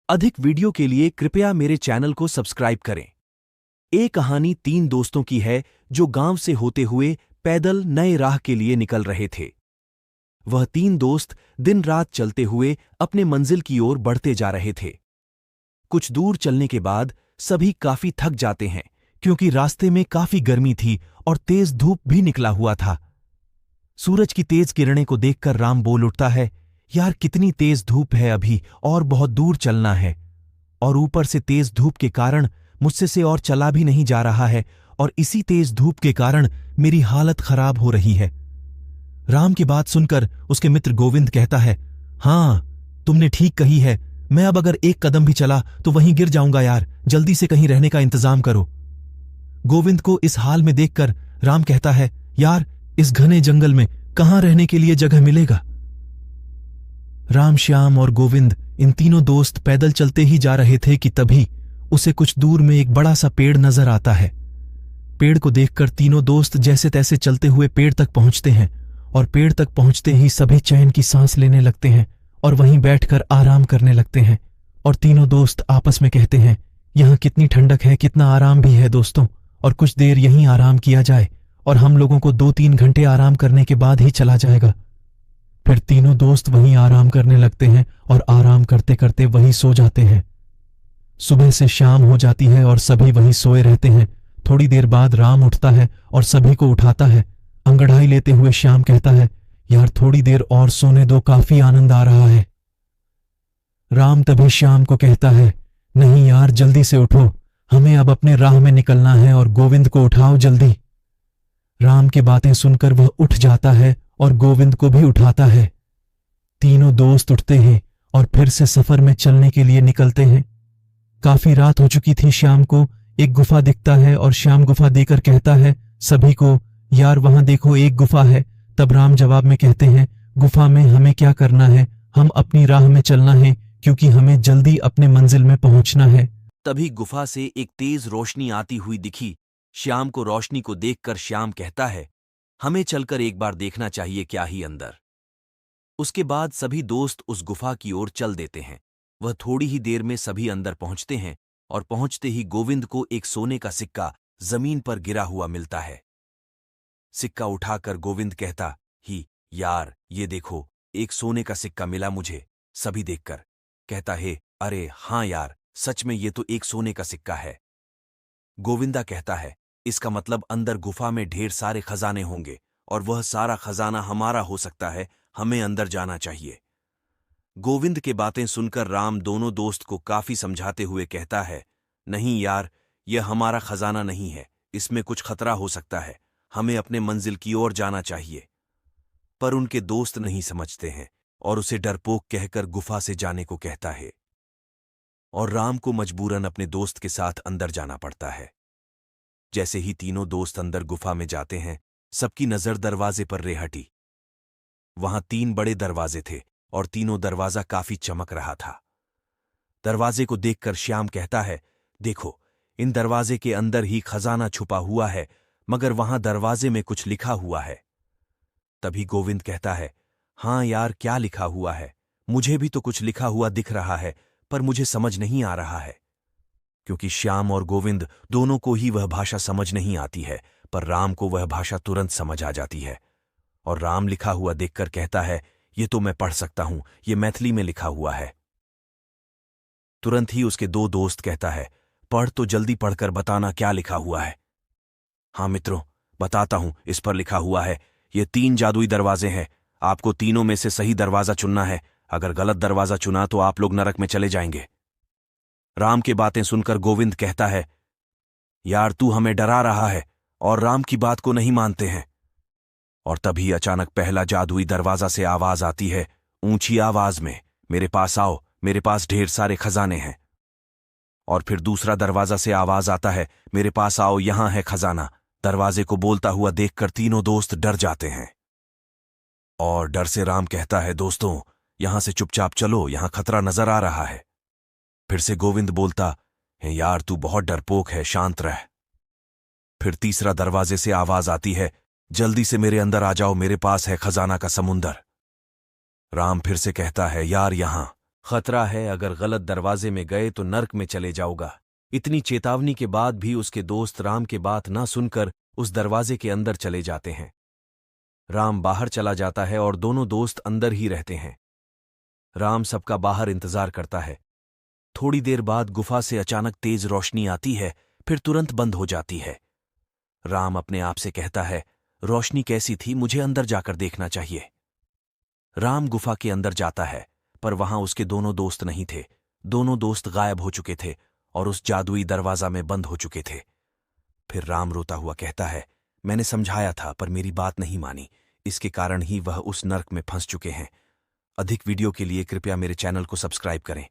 अधिक वीडियो के लिए कृपया मेरे चैनल को सब्सक्राइब करें। ये कहानी 3 दोस्तों की है जो गांव से होते हुए पैदल नए राह के लिए निकल रहे थे। वह 3 दोस्त दिन रात चलते हुए अपने मंजिल की ओर बढ़ते जा रहे थे। कुछ दूर चलने के बाद सभी काफी थक जाते हैं क्योंकि रास्ते में काफी गर्मी थी और तेज धूप भी निकला हुआ था। सूरज की तेज किरणें को देखकर राम बोल उठता है, यार कितनी तेज धूप है, अभी और बहुत दूर चलना है, और ऊपर से तेज धूप के कारण मुझसे से और चला भी नहीं जा रहा है, और इसी तेज धूप के कारण मेरी हालत खराब हो रही है। राम की बात सुनकर उसके मित्र गोविंद कहता है, हाँ तुमने ठीक कही है, मैं अब अगर एक कदम भी चला तो वहीं गिर जाऊंगा यार, जल्दी से कहीं रहने का इंतजाम करो। गोविंद को इस हाल में देखकर राम कहता है, यार इस घने जंगल में कहां रहने के लिए जगह मिलेगा। राम, श्याम और गोविंद इन तीनों दोस्त पैदल चलते ही जा रहे थे कि तभी उसे कुछ दूर में एक बड़ा सा पेड़ नजर आता है। पेड़ को देखकर तीनों दोस्त जैसे तैसे चलते हुए पेड़ तक पहुंचते हैं, और पेड़ तक पहुंचते ही सभी चैन की सांस लेने लगते हैं और वहीं बैठकर आराम करने लगते हैं। और तीनों दोस्त आपस में कहते हैं, यहां कितनी ठंडक है, कितना आराम भी है दोस्तों, और कुछ देर यहीं आराम किया जाए और हम लोगों को 2-3 घंटे आराम करने के बाद ही चला जाएगा। फिर तीनों दोस्त वहीं आराम करने लगते हैं और आराम करते करते वहीं सो जाते हैं। सुबह से शाम हो जाती है और सभी वहीं सोए रहते हैं। थोड़ी देर बाद राम उठता है और सभी को उठाता है। अंगड़ाई लेते हुए श्याम कहता है, यार थोड़ी देर और सोने दो, काफी आनंद आ रहा है। राम तभी श्याम को कहता है, नहीं यार जल्दी से उठो, हमें अब अपने राह में निकलना है और गोविंद को उठाओ जल्दी। राम की बातें सुनकर वह उठ जाता है और गोविंद को भी उठाता है। तीनों दोस्त उठते हैं और फिर से सफर में चलने के लिए निकलते हैं। काफी रात हो चुकी थी। श्याम को एक गुफा दिखता है और श्याम गुफा देकर कहता है सभी को, यार वहां देखो एक गुफा है। तब राम जवाब में कहते हैं, गुफा में हमें क्या करना है, हम अपनी राह में चलना है क्योंकि हमें जल्दी अपने मंजिल में पहुंचना है। तभी गुफा से एक तेज रोशनी आती हुई दिखी। श्याम को रोशनी को देखकर श्याम कहता है, हमें चलकर एक बार देखना चाहिए क्या ही अंदर। उसके बाद सभी दोस्त उस गुफा की ओर चल देते हैं। वह थोड़ी ही देर में सभी अंदर पहुंचते हैं और पहुंचते ही गोविंद को एक सोने का सिक्का जमीन पर गिरा हुआ मिलता है। सिक्का उठाकर गोविंद कहता ही, यार ये देखो एक सोने का सिक्का मिला मुझे। सभी देखकर कहता है, अरे हाँ यार सच में ये तो एक सोने का सिक्का है। गोविंदा कहता है, इसका मतलब अंदर गुफा में ढेर सारे खजाने होंगे और वह सारा खजाना हमारा हो सकता है, हमें अंदर जाना चाहिए। गोविंद के बातें सुनकर राम दोनों दोस्त को काफी समझाते हुए कहता है, नहीं यार यह हमारा खजाना नहीं है, इसमें कुछ खतरा हो सकता है, हमें अपने मंजिल की ओर जाना चाहिए। पर उनके दोस्त नहीं समझते हैं और उसे डरपोक कहकर गुफा से जाने को कहता है, और राम को मजबूरन अपने दोस्त के साथ अंदर जाना पड़ता है। जैसे ही तीनों दोस्त अंदर गुफा में जाते हैं, सबकी नजर दरवाजे पर रेहटी। वहां 3 बड़े दरवाजे थे और तीनों दरवाजा काफी चमक रहा था। दरवाजे को देखकर श्याम कहता है, देखो इन दरवाजे के अंदर ही खजाना छुपा हुआ है, मगर वहां दरवाजे में कुछ लिखा हुआ है। तभी गोविंद कहता है, हाँ यार क्या लिखा हुआ है, मुझे भी तो कुछ लिखा हुआ दिख रहा है, पर मुझे समझ नहीं आ रहा है। क्योंकि श्याम और गोविंद दोनों को ही वह भाषा समझ नहीं आती है, पर राम को वह भाषा तुरंत समझ आ जाती है। और राम लिखा हुआ देखकर कहता है, ये तो मैं पढ़ सकता हूं, ये मैथिली में लिखा हुआ है। तुरंत ही उसके 2 दोस्त कहता है, पढ़ तो जल्दी पढ़कर बताना क्या लिखा हुआ है। हाँ मित्रों बताता हूं, इस पर लिखा हुआ है, ये 3 जादुई दरवाजे हैं, आपको तीनों में से सही दरवाजा चुनना है, अगर गलत दरवाजा चुना तो आप लोग नरक में चले जाएंगे। राम की बातें सुनकर गोविंद कहता है, यार तू हमें डरा रहा है और राम की बात को नहीं मानते हैं। और तभी अचानक पहला जादुई दरवाजा से आवाज आती है, ऊंची आवाज में, मेरे पास आओ, मेरे पास ढेर सारे खजाने हैं। और फिर दूसरा दरवाजा से आवाज आता है, मेरे पास आओ, यहां है खजाना। दरवाजे को बोलता हुआ देखकर तीनों दोस्त डर जाते हैं और डर से राम कहता है, दोस्तों यहां से चुपचाप चलो, यहां खतरा नजर आ रहा है। फिर से गोविंद बोलता है, यार तू बहुत डरपोक है, शांत रह। फिर तीसरा दरवाजे से आवाज आती है, जल्दी से मेरे अंदर आ जाओ, मेरे पास है खजाना का समुंदर। राम फिर से कहता है, यार यहां खतरा है, अगर गलत दरवाजे में गए तो नर्क में चले जाओगा। इतनी चेतावनी के बाद भी उसके दोस्त राम के बात ना सुनकर उस दरवाजे के अंदर चले जाते हैं। राम बाहर चला जाता है और दोनों दोस्त अंदर ही रहते हैं। राम सबका बाहर इंतजार करता है। थोड़ी देर बाद गुफा से अचानक तेज रोशनी आती है, फिर तुरंत बंद हो जाती है। राम अपने आप से कहता है, रोशनी कैसी थी, मुझे अंदर जाकर देखना चाहिए। राम गुफा के अंदर जाता है, पर वहां उसके दोनों दोस्त नहीं थे। दोनों दोस्त गायब हो चुके थे और उस जादुई दरवाजा में बंद हो चुके थे। फिर राम रोता हुआ कहता है, मैंने समझाया था पर मेरी बात नहीं मानी, इसके कारण ही वह उस नर्क में फंस चुके हैं। अधिक वीडियो के लिए कृपया मेरे चैनल को सब्सक्राइब करें।